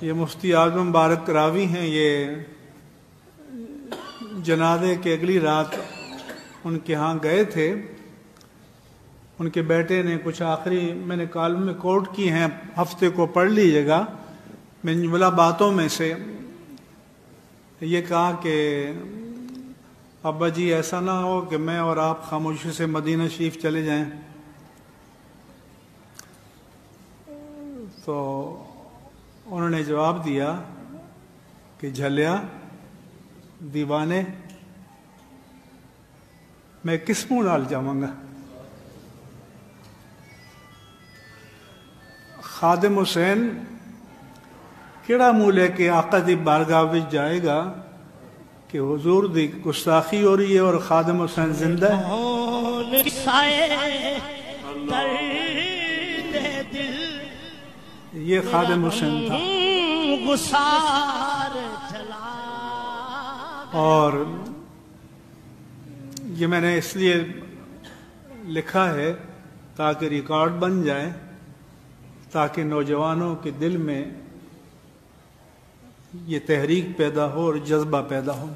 یہ مفتی اعظم مبارک راوی ہیں، یہ جنازے کے اگلی رات ان کے ہاں گئے تھے. ان کے بیٹے نے کچھ آخری میں نے کالم میں کوٹ کی ہیں، ہفتے کو پڑھ لیجیے گا. من جملہ باتوں میں سے یہ کہا کہ ابا جی ایسا نہ ہو کہ میں اور آپ خاموشی سے مدینہ شریف چلے جائیں. تو انہوں نے جواب دیا کہ جھلیا دیوانے، میں کس منہ نال جاواں گا. خادم حسین کیڑا منہ لے کے آقا دی بارگاہ وچ جائے گا کہ حضور دی گستاخی ہو رہی ہے اور خادم حسین زندہ ہے. یہ خادم حسین تھا. اور یہ میں نے اس لیے لکھا ہے تاکہ ریکارڈ بن جائے، تاکہ نوجوانوں کے دل میں یہ تحریک پیدا ہو اور جذبہ پیدا ہو.